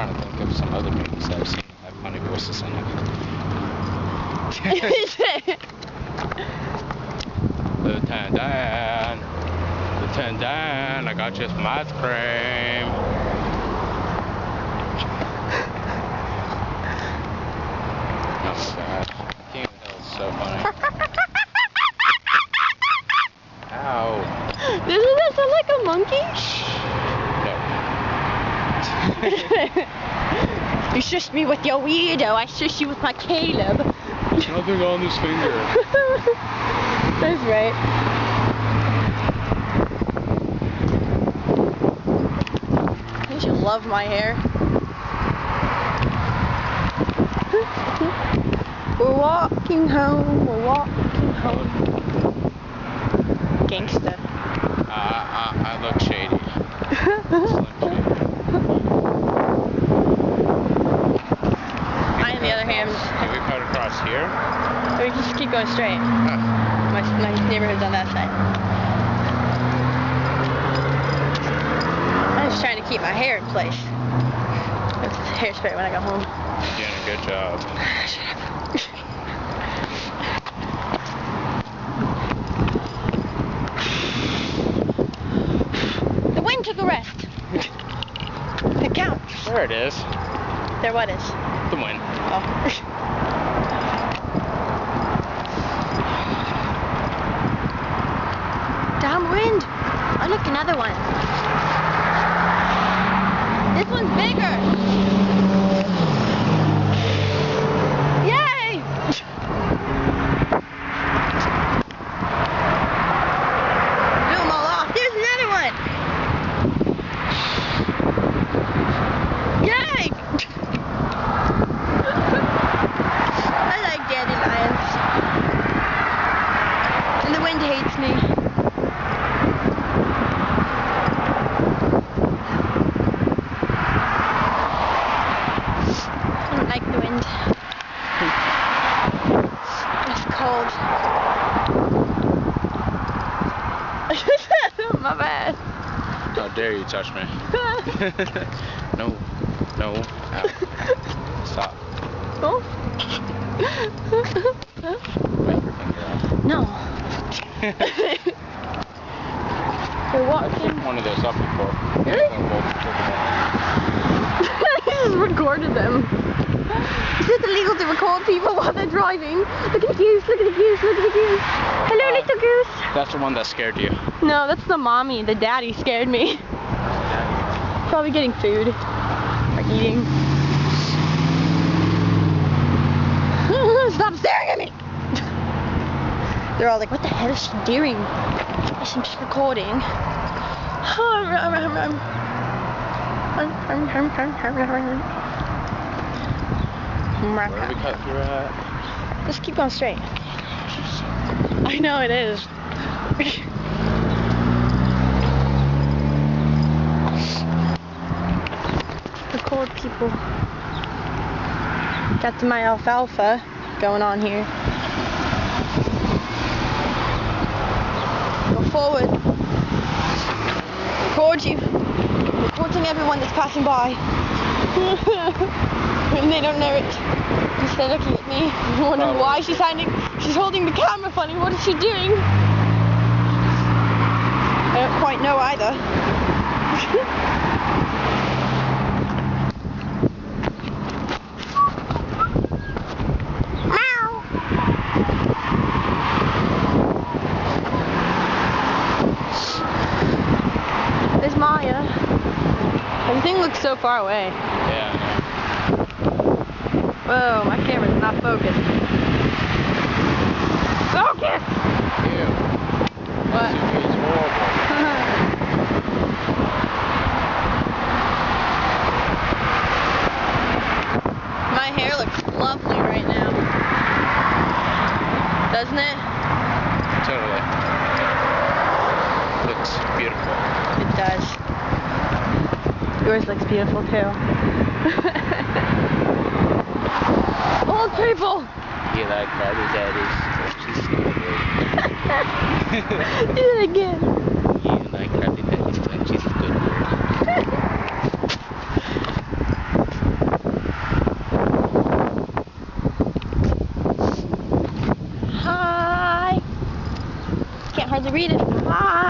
trying to think of some other movies I've seen that have funny voices in it. Lieutenant Dan, I got you some ice cream. Oh my god, King of the Hill is so funny. Ow. Doesn't that sound like a monkey? No. You shush me with your weirdo, I shush you with my Caleb. There's nothing on this finger. That's right. Don't you love my hair? We're walking home, we're walking home. Gangsta. I look shady. I, on the other hand, Can we cut across here? we can just keep going straight. My neighborhood's on that side. I'm just trying to keep my hair in place. It's hairspray when I go home. You're doing a good job. Shut up. The wind took a rest. It counts. There it is. There what is? The wind. Oh. Downwind. Oh look, another one. This one's bigger. Yay! Blew them all off. There's another one. Yay! I like dandelions. And the wind hates me. I don't like the wind. It's cold. My bad. How dare you touch me? No. No. Ow. Stop. Oh? Bite your finger off. No. We're I've walking. picked one of those up before. Really? Yeah, I just recorded them. Is it illegal to record people while they're driving? Look at the goose, look at the goose, look at the goose. Hello, little goose. That's the one that scared you. No, that's the mommy. The daddy scared me. Probably getting food. Or eating. Stop staring at me! They're all like, what the hell is she doing? I'm just recording. Where do we cut through at? Just keep going straight. I know it is. Record people. Got my alfalfa going on here. Go forward. Record you. Recording everyone that's passing by. And they don't know it. Just they're looking at me, wondering why she's holding the camera funny. What is she doing? I don't quite know either. Meow. There's Maya. Everything looks so far away. Yeah. Whoa, my camera's not focused. Focus! Ew. What? It's horrible. My hair looks lovely right now. Doesn't it? Totally. Looks beautiful. It does. Yours looks beautiful too. Old people! You like Barbie daddies? She's so good. Do it again. You like Barbie daddies? She's a good bird. to read it. Bye.